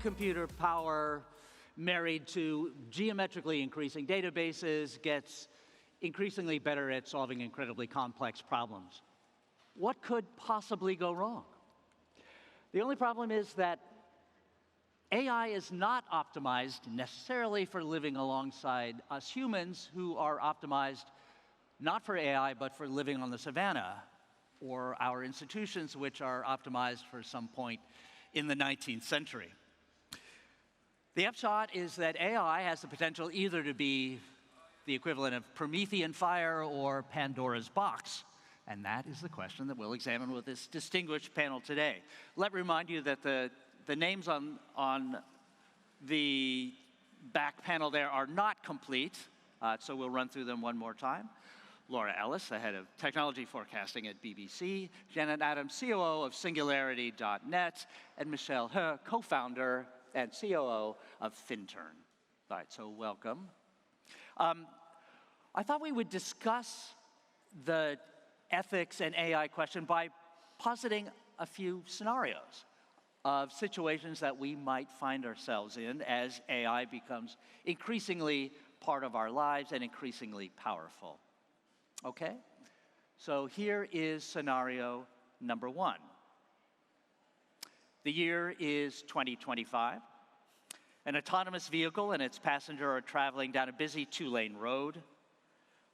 computer power married to geometrically increasing databases gets increasingly better at solving incredibly complex problems. What could possibly go wrong? The only problem is that AI is not optimized necessarily for living alongside us humans, who are optimized not for AI, but for living on the savannah, or our institutions, which are optimized for some point in the 19th century. The upshot is that AI has the potential either to be the equivalent of Promethean fire or Pandora's box. And that is the question that we'll examine with this distinguished panel today. Let me remind you that the names on the back panel there are not complete, so we'll run through them one more time. Laura Ellis, the head of technology forecasting at BBC, Janet Adams, COO of Singularity.net, and Michelle He, co-founder and COO of FinTurn. All right, so welcome. I thought we would discuss the ethics and AI question by positing a few scenarios of situations that we might find ourselves in as AI becomes increasingly part of our lives and increasingly powerful. Okay? So here is scenario number one. The year is 2025. An autonomous vehicle and its passenger are traveling down a busy two-lane road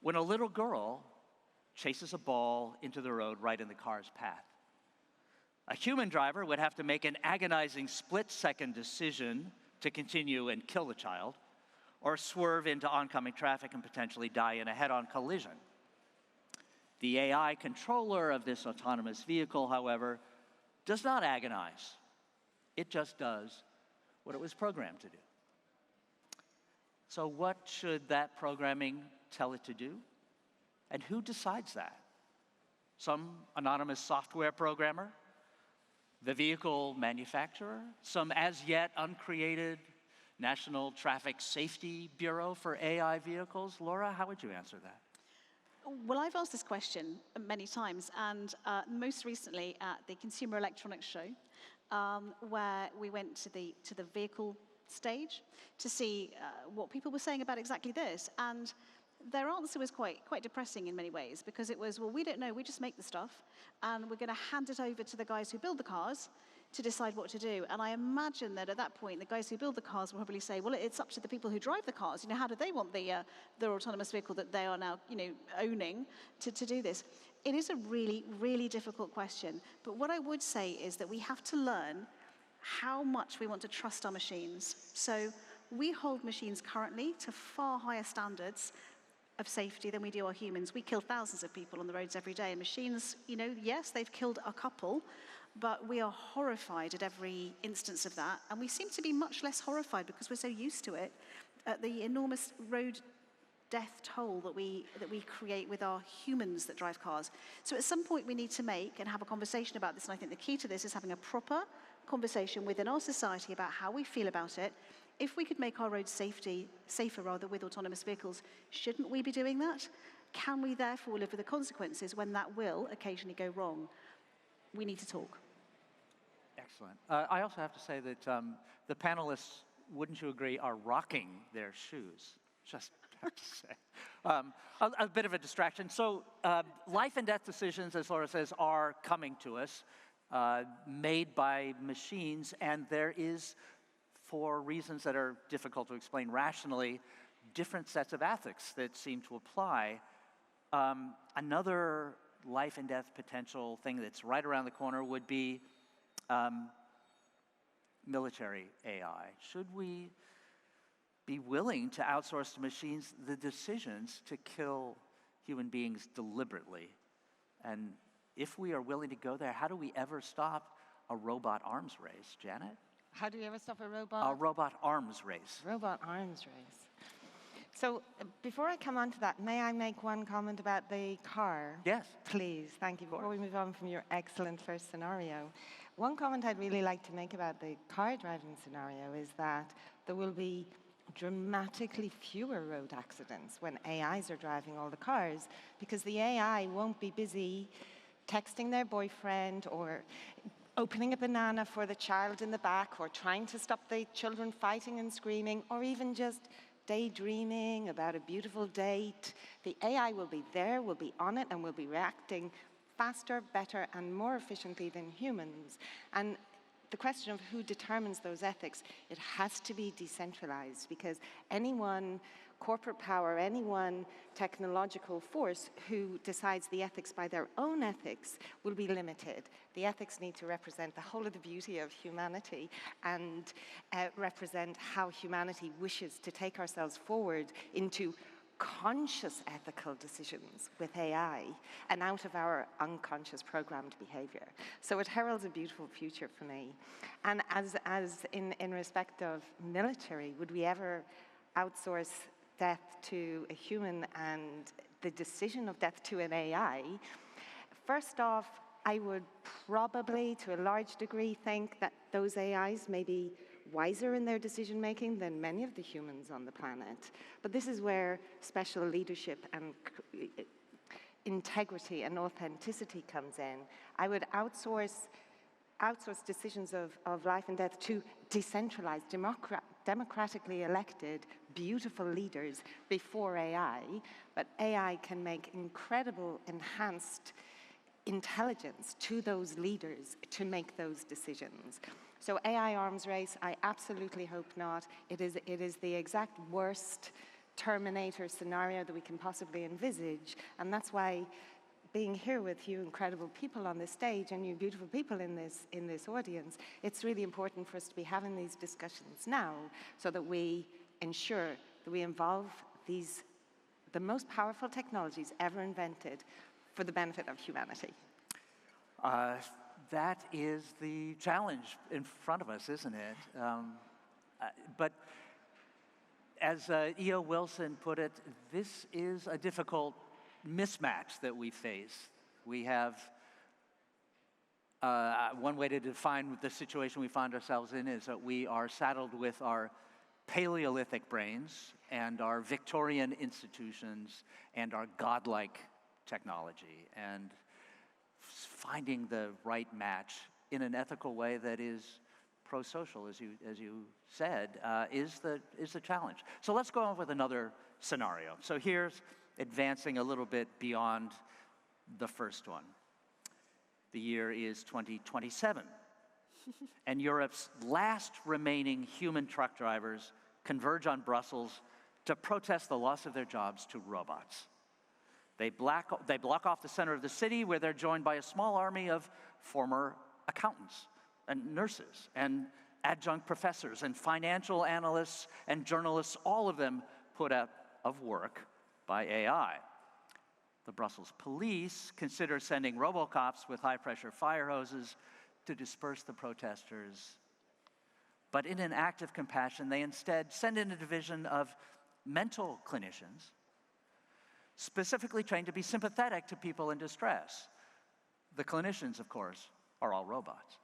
when a little girl chases a ball into the road right in the car's path. A human driver would have to make an agonizing split-second decision to continue and kill the child, or swerve into oncoming traffic and potentially die in a head-on collision. The AI controller of this autonomous vehicle, however, does not agonize. It just does what it was programmed to do. So what should that programming tell it to do? And who decides that? Some anonymous software programmer? The vehicle manufacturer? Some as yet uncreated National Traffic Safety Bureau for AI vehicles? Laura, how would you answer that? Well, I've asked this question many times, and most recently at the Consumer Electronics Show, where we went to the vehicle stage to see what people were saying about exactly this. And their answer was quite depressing in many ways, because it was, well, we don't know, we just make the stuff, and we're going to hand it over to the guys who build the cars to decide what to do. And I imagine that at that point, the guys who build the cars will probably say, well, it's up to the people who drive the cars. How do they want their autonomous vehicle that they are now, owning to do this? It is a really, really difficult question. But what I would say is that we have to learn how much we want to trust our machines. So we hold machines currently to far higher standards of safety than we do our humans. We kill thousands of people on the roads every day. And machines, yes, they've killed a couple, but we are horrified at every instance of that. And we seem to be much less horrified because we're so used to it, at the enormous road death toll that we create with our humans that drive cars. So at some point we need to make and have a conversation about this. And I think the key to this is having a proper conversation within our society about how we feel about it. If we could make our roads safer with autonomous vehicles, shouldn't we be doing that? Can we therefore live with the consequences when that will occasionally go wrong? We need to talk. Excellent. I also have to say that the panelists, wouldn't you agree, are rocking their shoes. Just have to say. A bit of a distraction. So life and death decisions, as Laura says, are coming to us, made by machines, and there is, for reasons that are difficult to explain rationally, different sets of ethics that seem to apply. Another life and death potential thing that's right around the corner would be military AI. Should we be willing to outsource to machines the decisions to kill human beings deliberately? And if we are willing to go there, how do we ever stop a robot arms race, Janet? How do you ever stop a robot? A robot arms race. Robot arms race. So before I come on to that, may I make one comment about the car? Yes. Please, thank you. Before we move on from your excellent first scenario, one comment I'd really like to make about the car driving scenario is that there will be dramatically fewer road accidents when AIs are driving all the cars, because the AI won't be busy texting their boyfriend or opening a banana for the child in the back, or trying to stop the children fighting and screaming, or even just daydreaming about a beautiful date. The AI will be there, will be on it, and will be reacting faster, better, and more efficiently than humans. And the question of who determines those ethics, it has to be decentralized, because any one corporate power, any one technological force who decides the ethics by their own ethics will be limited. The ethics need to represent the whole of the beauty of humanity and represent how humanity wishes to take ourselves forward into conscious ethical decisions with AI and out of our unconscious programmed behavior. So it heralds a beautiful future for me. And as in respect of military, would we ever outsource death to a human and the decision of death to an AI? First off, I would probably, to a large degree, think that those AIs may be wiser in their decision-making than many of the humans on the planet. But this is where special leadership and integrity and authenticity comes in. I would outsource decisions of life and death to decentralized, democratically elected, beautiful leaders before AI. But AI can make incredible enhanced intelligence to those leaders to make those decisions. So AI arms race, I absolutely hope not. It is the exact worst Terminator scenario that we can possibly envisage, and that's why being here with you incredible people on this stage and you beautiful people in this audience, it's really important for us to be having these discussions now so that we ensure that we involve the most powerful technologies ever invented for the benefit of humanity. That is the challenge in front of us, isn't it? But as E.O. Wilson put it, this is a difficult mismatch that we face. We have, one way to define the situation we find ourselves in is that we are saddled with our Paleolithic brains and our Victorian institutions and our godlike technology. And finding the right match in an ethical way that is pro-social, as you said, is the challenge. So let's go on with another scenario. So here's advancing a little bit beyond the first one. The year is 2027, and Europe's last remaining human truck drivers converge on Brussels to protest the loss of their jobs to robots. They block off the center of the city, where they're joined by a small army of former accountants and nurses and adjunct professors and financial analysts and journalists, all of them put out of work by AI. The Brussels police consider sending robocops with high-pressure fire hoses to disperse the protesters. But in an act of compassion, they instead send in a division of mental clinicians specifically trained to be sympathetic to people in distress. The clinicians, of course, are all robots.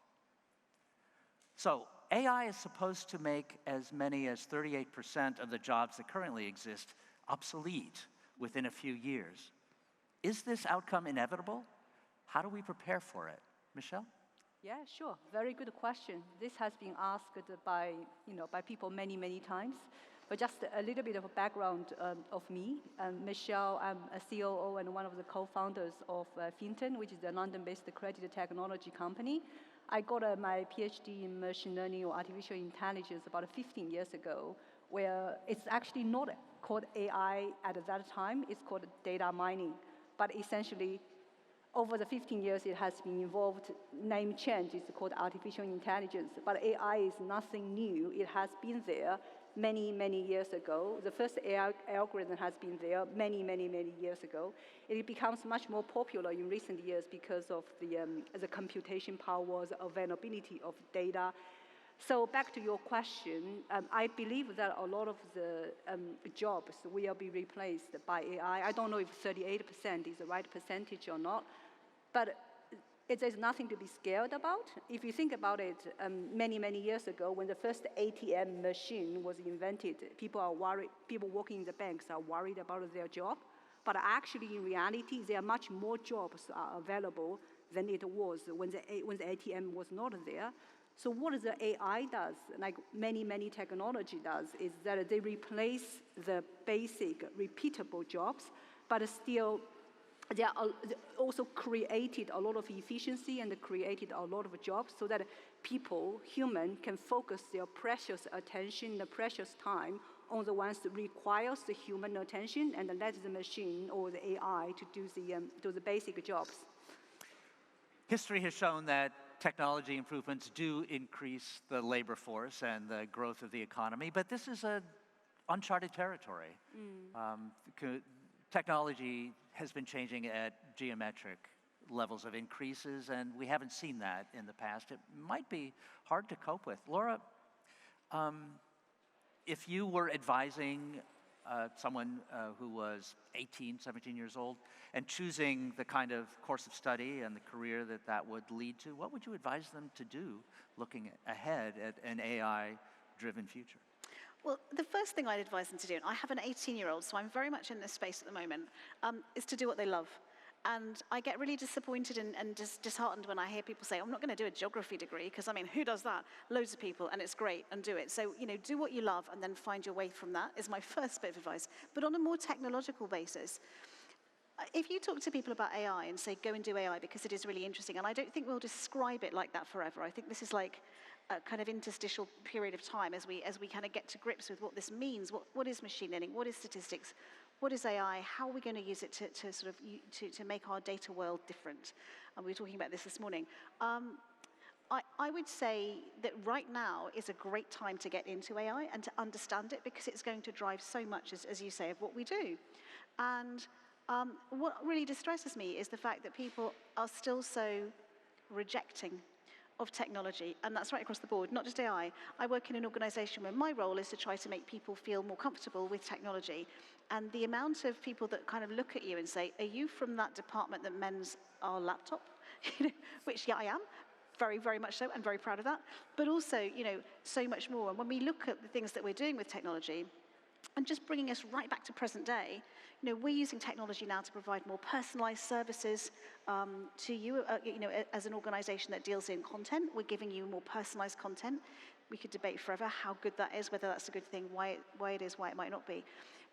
So AI is supposed to make as many as 38% of the jobs that currently exist obsolete within a few years. Is this outcome inevitable? How do we prepare for it? Michelle? Yeah, sure. Very good question. This has been asked by people many, many times. But just a little bit of a background of me. Michelle, I'm a COO and one of the co-founders of Finton, which is a London-based credit technology company. I got my PhD in machine learning or artificial intelligence about 15 years ago, where it's actually not called AI at that time. It's called data mining. But essentially, over the 15 years, it has been involved, name change, it's called artificial intelligence. But AI is nothing new. It has been there many, many years ago. The first AI algorithm has been there many, many, many years ago. It becomes much more popular in recent years because of the computation power, the availability of data. So back to your question, I believe that a lot of the jobs will be replaced by AI. I don't know if 38% is the right percentage or not, but there's nothing to be scared about. If you think about it, many, many years ago, when the first ATM machine was invented, people are worried, people working in the banks are worried about their job. But actually, in reality, there are much more jobs are available than it was when the ATM was not there. So what the AI does, like many technology does, is that they replace the basic repeatable jobs, but still they also created a lot of efficiency and created a lot of jobs so that people, human, can focus their precious attention, the precious time on the ones that requires the human attention and let the machine or the AI to do the basic jobs. History has shown that technology improvements do increase the labor force and the growth of the economy, but this is uncharted territory. Technology has been changing at geometric levels of increases, and we haven't seen that in the past. It might be hard to cope with. Laura, if you were advising someone who was 18, 17 years old, and choosing the kind of course of study and the career that would lead to, what would you advise them to do looking ahead at an AI-driven future? Well, the first thing I'd advise them to do, and I have an 18-year-old, so I'm very much in this space at the moment, is to do what they love. And I get really disappointed and disheartened when I hear people say, I'm not going to do a geography degree, because, I mean, who does that? Loads of people, and it's great, and do it. So, do what you love and then find your way from that is my first bit of advice. But on a more technological basis, if you talk to people about AI and say, go and do AI because it is really interesting, and I don't think we'll describe it like that forever. I think this is like a kind of interstitial period of time as we kind of get to grips with what this means. What is machine learning? What is statistics? What is AI? How are we going to use it to sort of to make our data world different? And we were talking about this morning. I would say that right now is a great time to get into AI and to understand it, because it's going to drive so much, as you say, of what we do. And what really distresses me is the fact that people are still so rejecting of technology, and that's right across the board, not just AI. I work in an organization where my role is to try to make people feel more comfortable with technology, and the amount of people that kind of look at you and say, are you from that department that mends our laptop? Which, yeah, I am, very, very much so, and very proud of that, but also, so much more. And when we look at the things that we're doing with technology, and just bringing us right back to present day, we're using technology now to provide more personalized services to you. As an organization that deals in content, we're giving you more personalized content. We could debate forever how good that is, whether that's a good thing, why it is, why it might not be.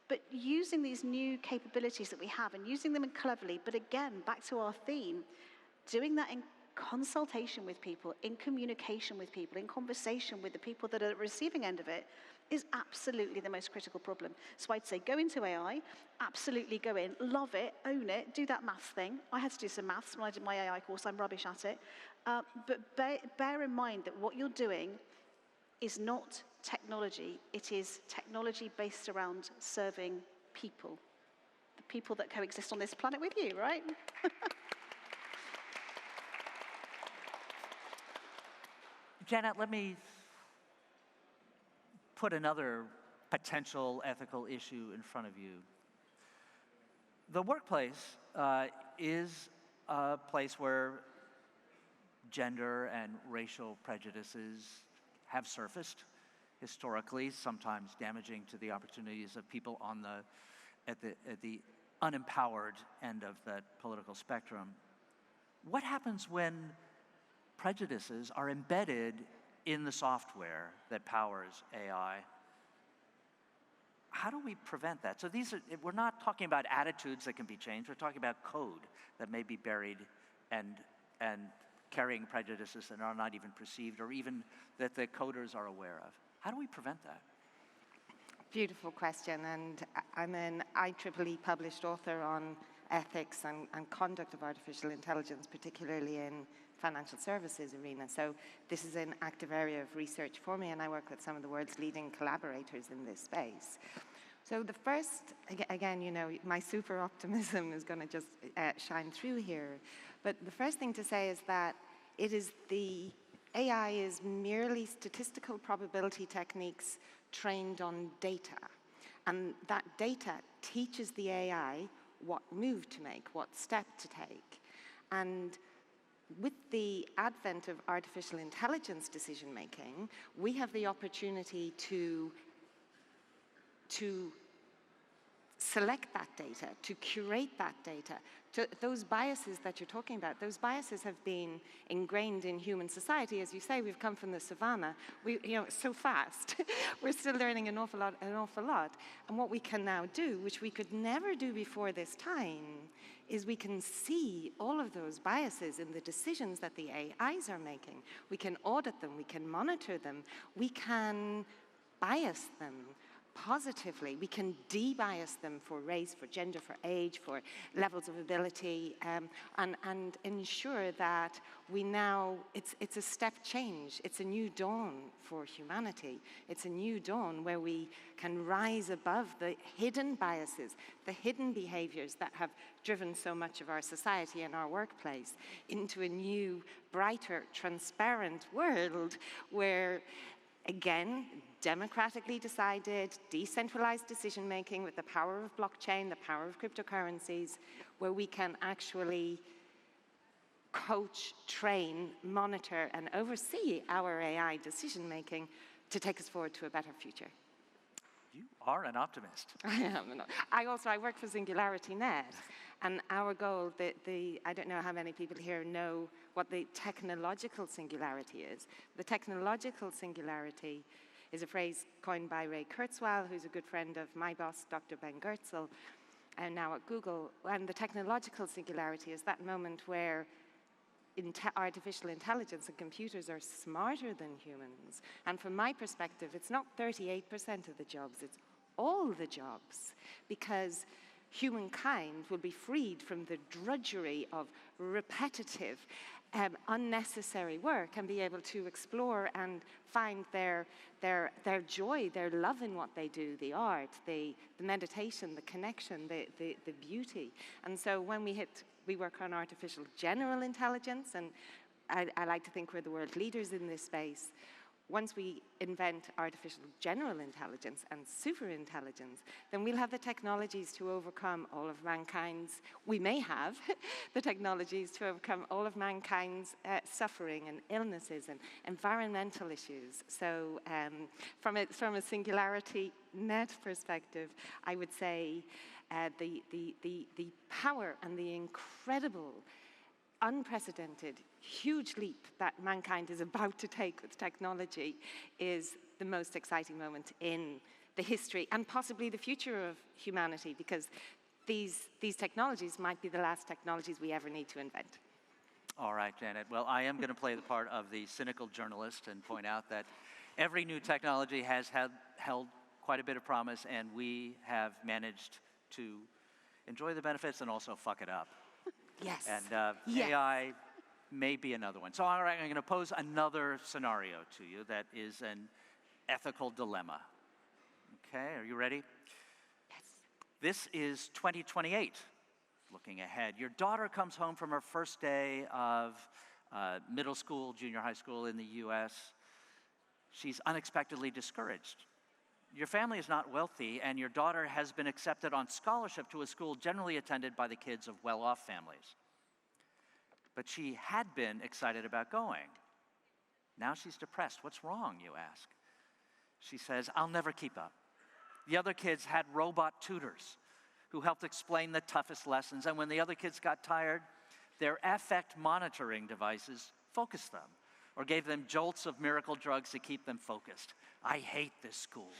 But using these new capabilities that we have and using them cleverly, but again, back to our theme, doing that in consultation with people, in communication with people, in conversation with the people that are at the receiving end of it, is absolutely the most critical problem. So I'd say go into AI, absolutely go in, love it, own it, do that maths thing. I had to do some maths when I did my AI course, I'm rubbish at it. But bear in mind that what you're doing is not technology, it is technology based around serving people. The people that coexist on this planet with you, right? Janet, let me put another potential ethical issue in front of you. The workplace is a place where gender and racial prejudices have surfaced historically, sometimes damaging to the opportunities of people at the unempowered end of that political spectrum. What happens when prejudices are embedded in the software that powers AI? How do we prevent that? So we're not talking about attitudes that can be changed, we're talking about code that may be buried and carrying prejudices that are not even perceived or even that the coders are aware of. How do we prevent that? Beautiful question, and I'm an IEEE published author on ethics and conduct of artificial intelligence, particularly in financial services arena. So this is an active area of research for me, and I work with some of the world's leading collaborators in this space. So the first, again, my super optimism is going to just shine through here. But the first thing to say is that AI is merely statistical probability techniques trained on data. And that data teaches the AI what move to make, what step to take. And with the advent of artificial intelligence decision-making, we have the opportunity to select that data, to curate that data. Those biases that you're talking about, those biases have been ingrained in human society. As you say, we've come from the savannah, so fast. We're still learning an awful lot. And what we can now do, which we could never do before this time, is we can see all of those biases in the decisions that the AIs are making. We can audit them, we can monitor them, we can bias them positively. We can de-bias them for race, for gender, for age, for levels of ability, and ensure that we now, it's a step change. It's a new dawn for humanity. It's a new dawn where we can rise above the hidden biases, the hidden behaviors that have driven so much of our society and our workplace into a new, brighter, transparent world where, again, democratically decided, decentralized decision-making with the power of blockchain, the power of cryptocurrencies, where we can actually coach, train, monitor, and oversee our AI decision-making to take us forward to a better future. You are an optimist. I am. I work for SingularityNet, and our goal, I don't know how many people here know what the technological singularity is. The technological singularity is a phrase coined by Ray Kurzweil, who's a good friend of my boss, Dr. Ben Goertzel, and now at Google. And the technological singularity is that moment where artificial intelligence and computers are smarter than humans. And from my perspective, it's not 38% of the jobs, it's all the jobs, because humankind will be freed from the drudgery of repetitive, unnecessary work and be able to explore and find their joy, their love in what they do, the art, the meditation, the connection, the beauty. And so when we work on artificial general intelligence, and I like to think we're the world leaders in this space. Once we invent artificial general intelligence and superintelligence, then we'll have the technologies to overcome all of mankind's, we may have the technologies to overcome all of mankind's suffering and illnesses and environmental issues. So from a SingularityNet perspective, I would say the power and the incredible, unprecedented, huge leap that mankind is about to take with technology is the most exciting moment in the history and possibly the future of humanity, because these technologies might be the last technologies we ever need to invent. All right, Janet. Well, I am going to play the part of the cynical journalist and point out that every new technology has held quite a bit of promise, and we have managed to enjoy the benefits and also fuck it up. Yes. And yes. AI may be another one. So all right, I'm going to pose another scenario to you that is an ethical dilemma. Okay, are you ready? Yes. This is 2028, looking ahead. Your daughter comes home from her first day of middle school, junior high school in the US. She's unexpectedly discouraged. Your family is not wealthy, and your daughter has been accepted on scholarship to a school generally attended by the kids of well-off families. But she had been excited about going. Now she's depressed. What's wrong, you ask? She says, I'll never keep up. The other kids had robot tutors who helped explain the toughest lessons, and when the other kids got tired, their affect monitoring devices focused them or gave them jolts of miracle drugs to keep them focused. I hate this school.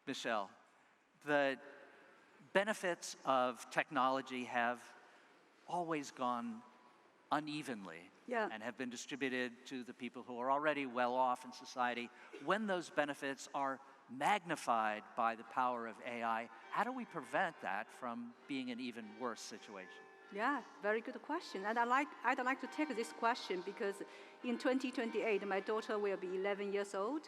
Michelle, the benefits of technology have always gone unevenly and have been distributed to the people who are already well off in society. When those benefits are magnified by the power of AI, how do we prevent that from being an even worse situation? Yeah, very good question. And I'd like to take this question because in 2028, my daughter will be 11 years old,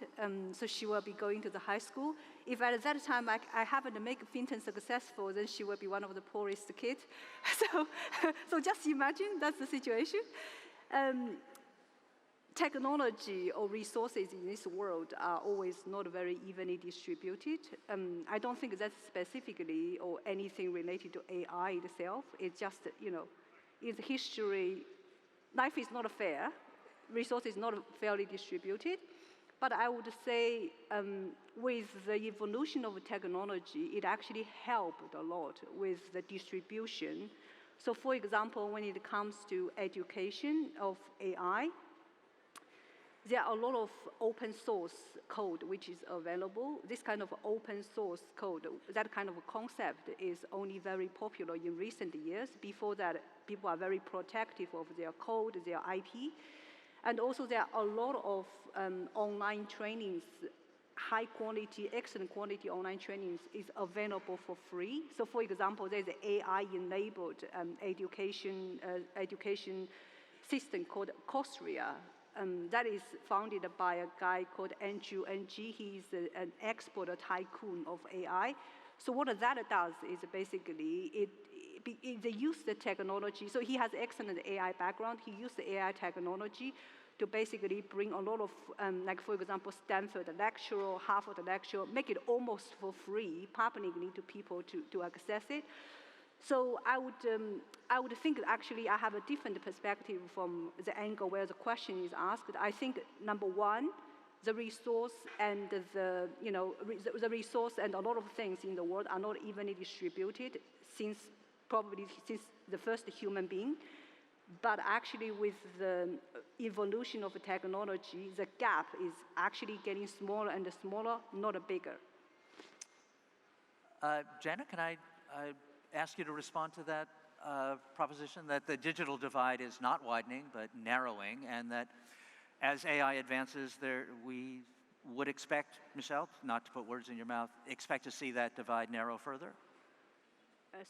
so she will be going to the high school. If at that time I happen to make Finton successful, then she will be one of the poorest kids. So just imagine that's the situation. Technology or resources in this world are always not very evenly distributed. I don't think that's specifically or anything related to AI itself. It's just, it's history. Life is not fair. Resources not fairly distributed. But I would say with the evolution of technology, it actually helped a lot with the distribution. So for example, when it comes to education of AI, there are a lot of open source code which is available. This kind of open source code, that kind of concept is only very popular in recent years. Before that, people are very protective of their code, their IP. And also there are a lot of online trainings, high quality, excellent quality online trainings is available for free. So for example, there's an AI-enabled education system called Coursera. That is founded by a guy called Andrew Ng. He's an expert, a tycoon of AI. So what that does is basically, they use the technology. So he has excellent AI background. He used the AI technology to basically bring a lot of, like for example, Stanford lecturer, Harvard lecturer, make it almost for free, publicly to people to access it. So I would think actually I have a different perspective from the angle where the question is asked. I think number one, the resource and the resource and a lot of things in the world are not evenly distributed since the first human being. But actually with the evolution of technology, the gap is actually getting smaller and smaller, not bigger. Janet, can I ask you to respond to that proposition that the digital divide is not widening but narrowing, and that as AI advances, we would expect, Michelle, not to put words in your mouth, expect to see that divide narrow further?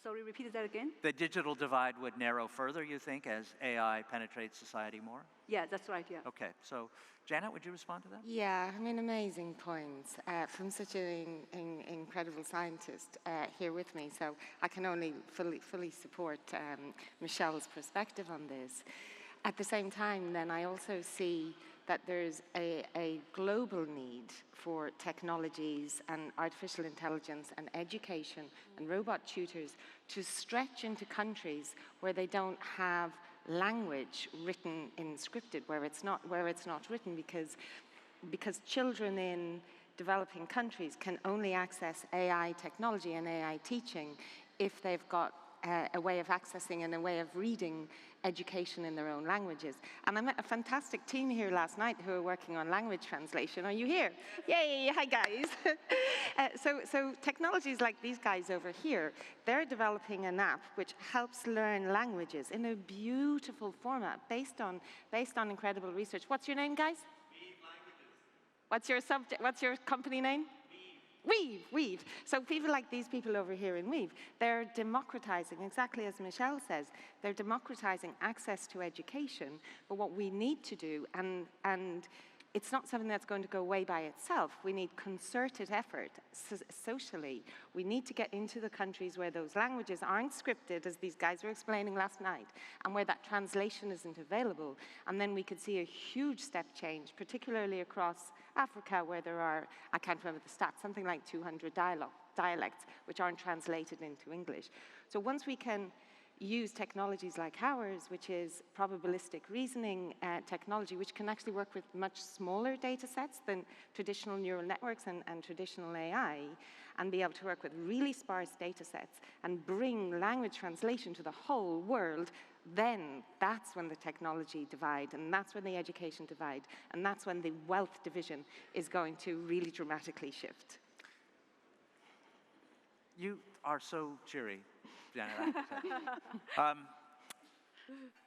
Sorry, repeat that again? The digital divide would narrow further, you think, as AI penetrates society more? Yeah, that's right, yeah. Okay, so Janet, would you respond to that? Yeah, I mean, amazing points from such an incredible scientist here with me. So I can only fully support Michelle's perspective on this. At the same time, then I also see that there's a global need for technologies and artificial intelligence and education and robot tutors to stretch into countries where they don't have language written in scripted, where it's not written, because children in developing countries can only access AI technology and AI teaching if they've got a way of accessing and a way of reading education in their own languages. And I met a fantastic team here last night who are working on language translation. Are you here? Yay, hi guys. So technologies like these guys over here, they're developing an app which helps learn languages in a beautiful format based on incredible research. What's your name, guys? Weave Languages. What's your subject? What's your company name? Weave. So people like these people over here in Weave, they're democratizing, exactly as Michelle says, they're democratizing access to education. But what we need to do, and it's not something that's going to go away by itself. We need concerted effort socially. We need to get into the countries where those languages aren't scripted, as these guys were explaining last night, and where that translation isn't available. And then we could see a huge step change, particularly across Africa, where there are, I can't remember the stats, something like 200 dialects which aren't translated into English. So once we can use technologies like ours, which is probabilistic reasoning technology, which can actually work with much smaller data sets than traditional neural networks and traditional AI, and be able to work with really sparse data sets and bring language translation to the whole world, then that's when the technology divide, and that's when the education divide, and that's when the wealth division is going to really dramatically shift. You are so cheery, Janet.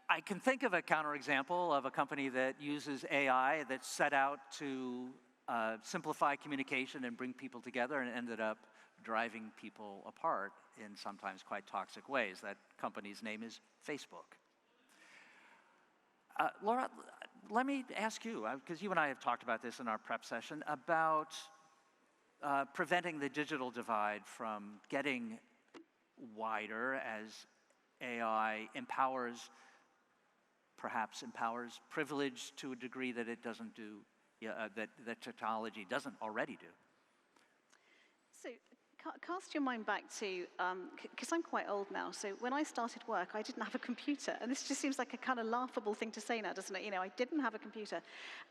I can think of a counterexample of a company that uses AI that set out to simplify communication and bring people together and ended up driving people apart in sometimes quite toxic ways. That company's name is Facebook. Laura, let me ask you, because you and I have talked about this in our prep session, about preventing the digital divide from getting wider as AI perhaps empowers privilege to a degree that it doesn't do, that technology doesn't already do. So Cast your mind back to, because I'm quite old now, so when I started work, I didn't have a computer. And this just seems like a kind of laughable thing to say now, doesn't it? You know, I didn't have a computer.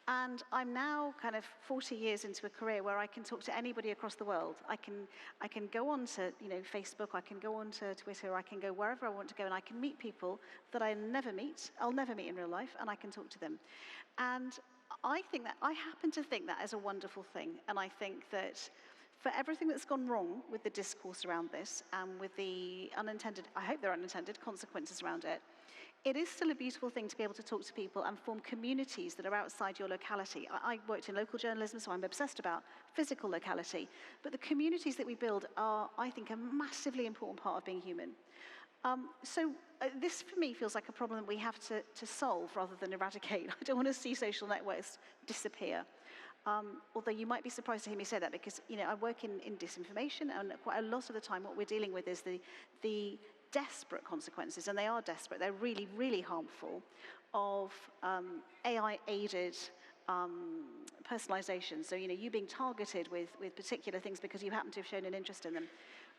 And I'm now kind of 40 years into a career where I can talk to anybody across the world. I can go on to, Facebook, I can go on to Twitter, I can go wherever I want to go, and I can meet people that I'll never meet in real life, and I can talk to them. And I happen to think that is a wonderful thing. And I think that for everything that's gone wrong with the discourse around this and with the unintended, I hope they're unintended, consequences around it, it is still a beautiful thing to be able to talk to people and form communities that are outside your locality. I worked in local journalism, so I'm obsessed about physical locality. But the communities that we build are, I think, a massively important part of being human. This, for me, feels like a problem that we have to solve rather than eradicate. I don't want to see social networks disappear. Although you might be surprised to hear me say that, because I work in disinformation, and quite a lot of the time what we're dealing with is the desperate consequences, and they are desperate, they're really, really harmful, of AI-aided personalization. So you being targeted with particular things because you happen to have shown an interest in them.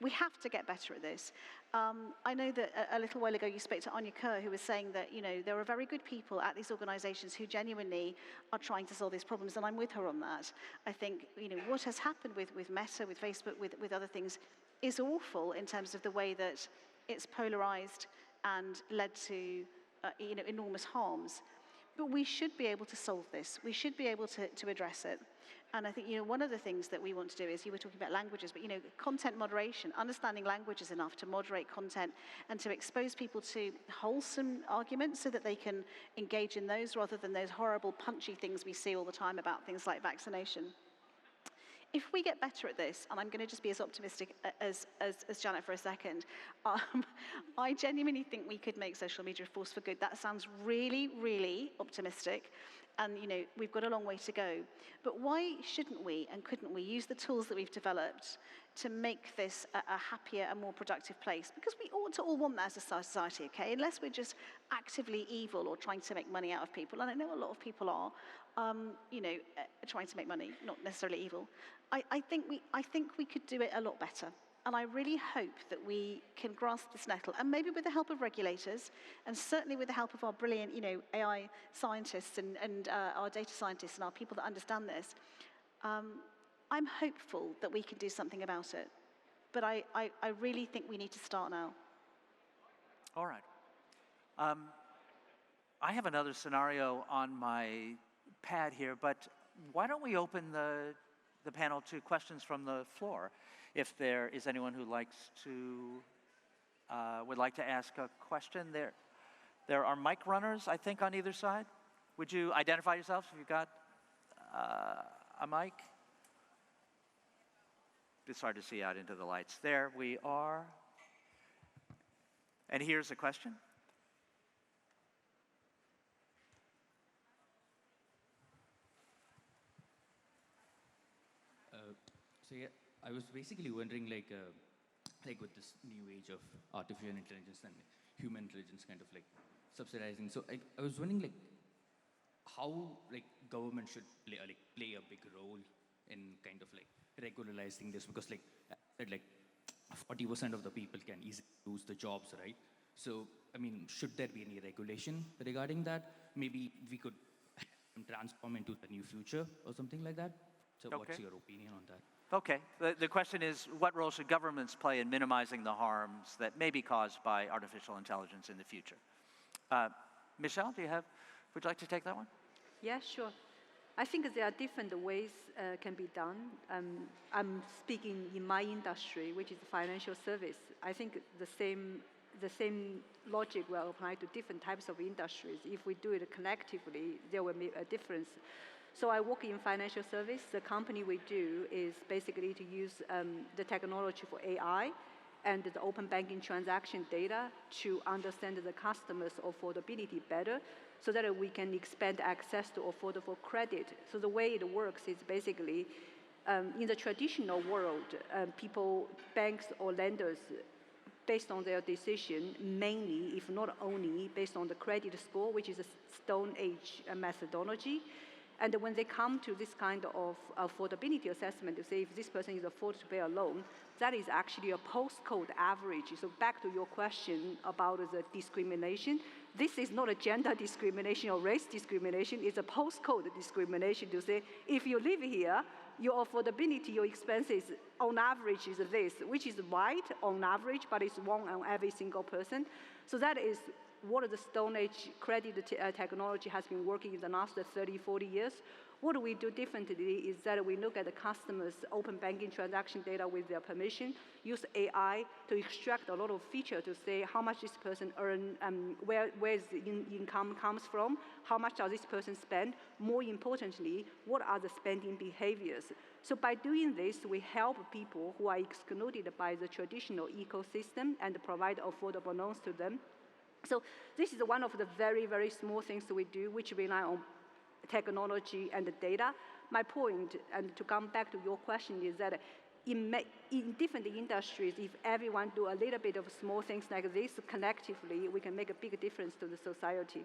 We have to get better at this. I know that a little while ago you spoke to Anya Kerr, who was saying that there are very good people at these organizations who genuinely are trying to solve these problems, and I'm with her on that. I think what has happened with Meta, with Facebook, with other things is awful in terms of the way that it's polarized and led to enormous harms. But we should be able to solve this. We should be able to address it. And I think one of the things that we want to do is, you were talking about languages, but content moderation, understanding languages enough to moderate content and to expose people to wholesome arguments so that they can engage in those rather than those horrible punchy things we see all the time about things like vaccination. If we get better at this, and I'm going to just be as optimistic as Janet for a second, I genuinely think we could make social media a force for good. That sounds really, really optimistic, and we've got a long way to go. But why shouldn't we and couldn't we use the tools that we've developed to make this a happier and more productive place? Because we ought to all want that as a society, okay? Unless we're just actively evil or trying to make money out of people, and I know a lot of people are, trying to make money, not necessarily evil. I think we could do it a lot better. And I really hope that we can grasp this nettle, and maybe with the help of regulators, and certainly with the help of our brilliant, AI scientists and our data scientists and our people that understand this. I'm hopeful that we can do something about it. But I really think we need to start now. All right. I have another scenario on my pad here, but why don't we open the panel to questions from the floor? If there is anyone who would like to ask a question, there are mic runners, I think, on either side. Would you identify yourselves if you've got a mic? It's hard to see out into the lights. There we are. And here's a question. I was basically wondering, like with this new age of artificial intelligence and human intelligence kind of subsidizing. So I was wondering, how government should play a big role in kind of regularizing this, because 40% of the people can easily lose the jobs, right? So I mean, should there be any regulation regarding that? Maybe we could transform into the new future or something like that. So Okay. What's your opinion on that? Okay. The question is, what role should governments play in minimizing the harms that may be caused by artificial intelligence in the future? Michelle, would you like to take that one? Yeah, sure. I think there are different ways can be done. I'm speaking in my industry, which is financial service. I think the same logic will apply to different types of industries. If we do it collectively, there will be a difference. So I work in financial service. The company we do is basically to use the technology for AI and the open banking transaction data to understand the customer's affordability better, so that we can expand access to affordable credit. So the way it works is basically, in the traditional world, banks or lenders, based on their decision, mainly, if not only, based on the credit score, which is a Stone Age methodology, And when they come to this kind of affordability assessment to say if this person is afford to pay a loan, that is actually a postcode average. So back to your question about the discrimination, this is not a gender discrimination or race discrimination, it's a postcode discrimination to say if you live here, your affordability, your expenses on average is this, which is right on average, but it's wrong on every single person. So that is what the Stone Age credit technology has been working in the last 30, 40 years. What we do differently is that we look at the customer's open banking transaction data with their permission, use AI to extract a lot of feature to say how much this person earn, where the income comes from, how much does this person spend, more importantly, what are the spending behaviors. So by doing this, we help people who are excluded by the traditional ecosystem and provide affordable loans to them. So this is one of the very, very small things we do, which rely on technology and the data. My point, and to come back to your question, is that in different industries, if everyone do a little bit of small things like this collectively, we can make a big difference to the society.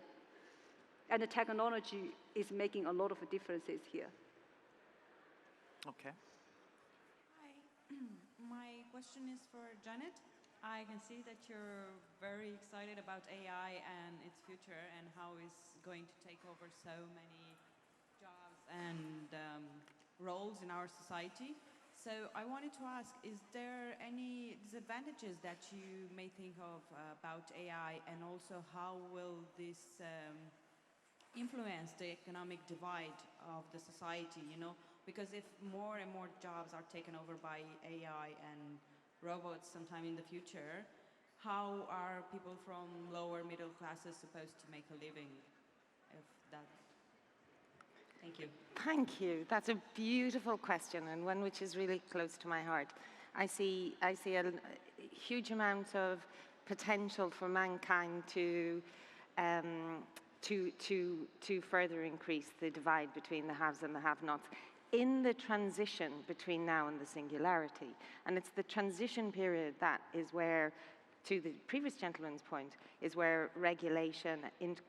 And the technology is making a lot of differences here. Okay. Hi, my question is for Janet. I can see that you're very excited about AI and its future and how it's going to take over so many jobs and roles in our society. So I wanted to ask, is there any disadvantages that you may think of about AI, and also how will this influence the economic divide of the society, you know? Because if more and more jobs are taken over by AI and robots sometime in the future, how are people from lower middle classes supposed to make a living if that? Thank you. Thank you. That's a beautiful question, and one which is really close to my heart. I see a huge amount of potential for mankind to further increase the divide between the haves and the have-nots in the transition between now and the singularity. And it's the transition period that is where, to the previous gentleman's point, is where regulation,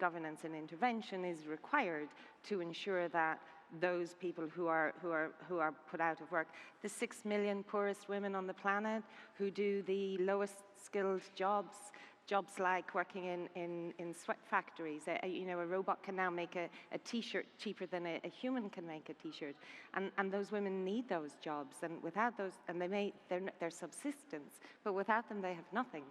governance and intervention is required to ensure that those people who are put out of work, the 6 million poorest women on the planet who do the lowest skilled jobs like working in sweat factories. You know, a robot can now make a T-shirt cheaper than a human can make a T-shirt, and those women need those jobs, and without those, and their subsistence, but without them they have nothing.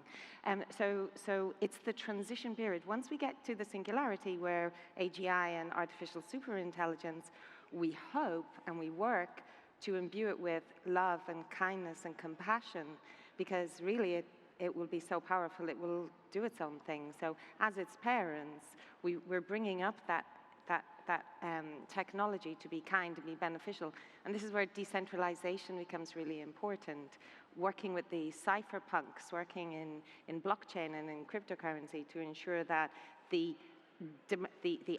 So it's the transition period. Once we get to the singularity where AGI and artificial superintelligence, we hope and we work to imbue it with love and kindness and compassion, because really it will be so powerful, it will do its own thing. So as its parents, we're bringing up that technology to be kind, to be beneficial. And this is where decentralization becomes really important. Working with the cypherpunks, working in blockchain and in cryptocurrency to ensure that the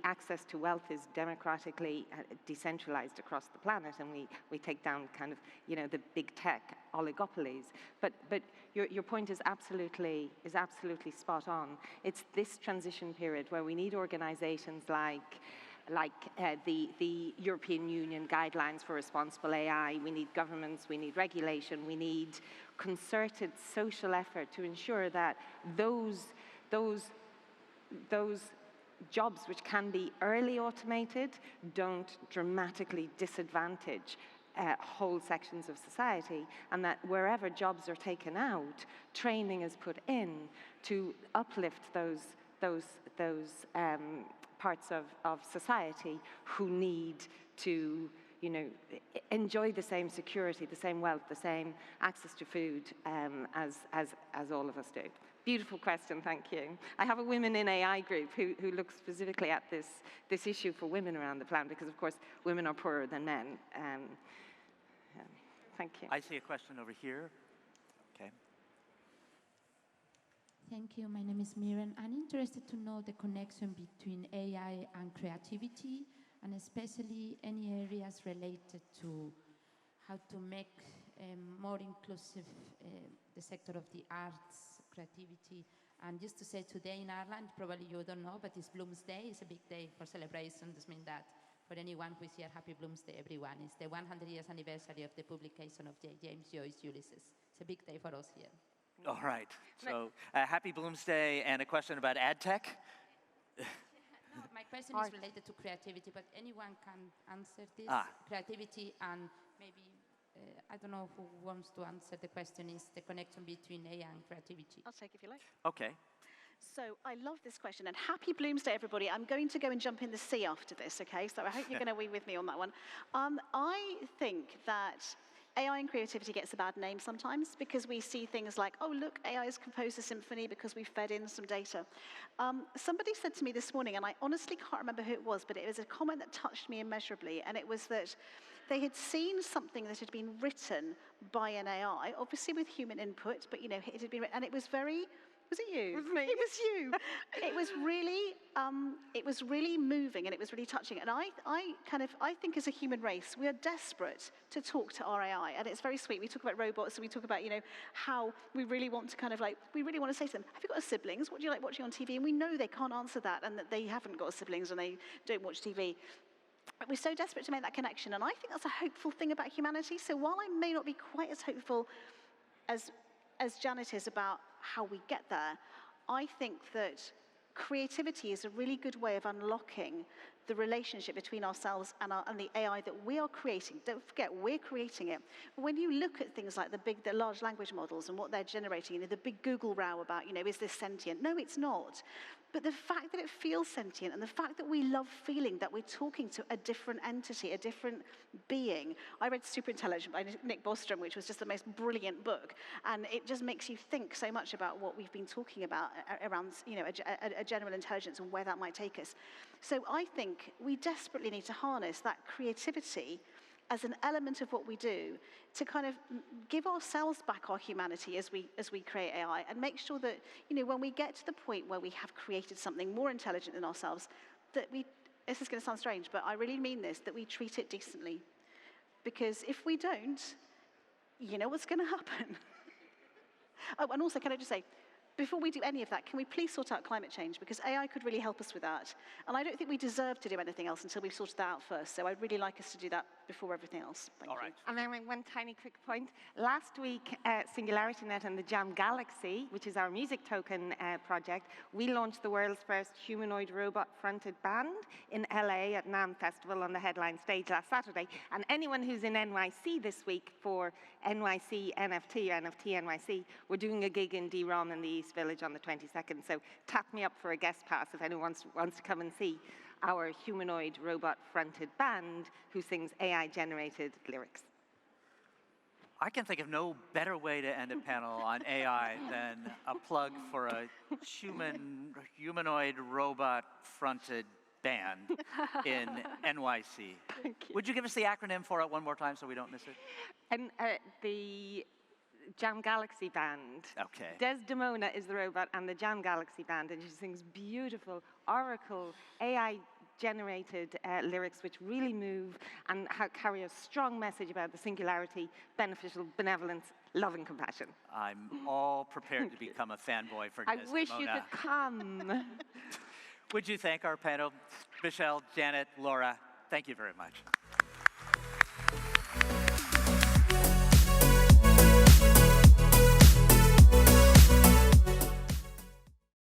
access to wealth is democratically decentralized across the planet, and we take down kind of, you know, the big tech oligopolies. But your point is absolutely spot on. It's this transition period where we need organizations like the European Union guidelines for responsible AI. We need governments, we need regulation, we need concerted social effort to ensure that those jobs which can be early automated don't dramatically disadvantage whole sections of society, and that wherever jobs are taken out, training is put in to uplift those parts of society who need to, you know, enjoy the same security, the same wealth, the same access to food as all of us do. Beautiful question, thank you. I have a Women in AI group who looks specifically at this issue for women around the planet, because of course women are poorer than men. Thank you. I see a question over here. Okay. Thank you. My name is Miran. I'm interested to know the connection between AI and creativity, and especially any areas related to how to make more inclusive the sector of the arts, creativity. And just to say, today in Ireland, probably you don't know, but it's Bloomsday. It's a big day for celebration. This means that, for anyone who is here, happy Bloomsday, everyone. It's the 100 years anniversary of the publication of James Joyce's Ulysses. It's a big day for us here. All right. So happy Bloomsday, and a question about ad tech. No, my question is related to creativity, but anyone can answer this. Creativity and maybe, I don't know who wants to answer the question, is the connection between AI and creativity. I'll take if you like. Okay. So I love this question, and happy Bloomsday, everybody. I'm going to go and jump in the sea after this, okay? So I hope you're going to be with me on that one. I think that AI and creativity gets a bad name sometimes because we see things like, oh, look, AI has composed a symphony because we fed in some data. Somebody said to me this morning, and I honestly can't remember who it was, but it was a comment that touched me immeasurably, and it was that they had seen something that had been written by an AI, obviously with human input, but, you know, it had been written, and it was very... Was it you? It was me. It was you. It was really moving, and it was really touching. And I think as a human race, we are desperate to talk to our AI, and it's very sweet. We talk about robots, and we talk about, you know, how we really want to kind of like, we really want to say to them, have you got siblings? What do you like watching on TV? And we know they can't answer that, and that they haven't got siblings, and they don't watch TV. But we're so desperate to make that connection, and I think that's a hopeful thing about humanity. So while I may not be quite as hopeful as Janet is about how we get there, I think that creativity is a really good way of unlocking the relationship between ourselves and the AI that we are creating. Don't forget, we're creating it. When you look at things like the large language models and what they're generating, you know, the big Google row about, you know, is this sentient? No, it's not. But the fact that it feels sentient, and the fact that we love feeling that we're talking to a different entity, a different being. I read Super Intelligent by Nick Bostrom, which was just the most brilliant book. And it just makes you think so much about what we've been talking about around, you know, a general intelligence and where that might take us. So I think we desperately need to harness that creativity as an element of what we do to kind of give ourselves back our humanity as we create AI, and make sure that, you know, when we get to the point where we have created something more intelligent than ourselves, that this is going to sound strange, but I really mean this, that we treat it decently. Because if we don't, you know what's going to happen. Oh, and also, can I just say, before we do any of that, can we please sort out climate change? Because AI could really help us with that. And I don't think we deserve to do anything else until we've sorted that out first. So I'd really like us to do that before everything else. Thank you. And then one tiny quick point. Last week, SingularityNet and the Jam Galaxy, which is our music token project, we launched the world's first humanoid robot-fronted band in LA at NAMM Festival on the headline stage last Saturday. And anyone who's in NYC this week for NYC NFT, NFT NYC, we're doing a gig in D-ROM in the East Village on the 22nd. So tap me up for a guest pass if anyone wants to come and see our humanoid robot-fronted band who sings AI-generated lyrics. I can think of no better way to end a panel on AI than a plug for a humanoid robot-fronted band in NYC. Would you give us the acronym for it one more time so we don't miss it? And the Jam Galaxy Band. Okay. Desdemona is the robot, and the Jam Galaxy Band, and she sings beautiful Oracle AI-generated lyrics which really move and carry a strong message about the singularity, beneficial benevolence, love and compassion. I'm all prepared to become a fanboy for Desdemona. I wish you could come. Would you thank our panel, Michelle, Janet, Laura? Thank you very much.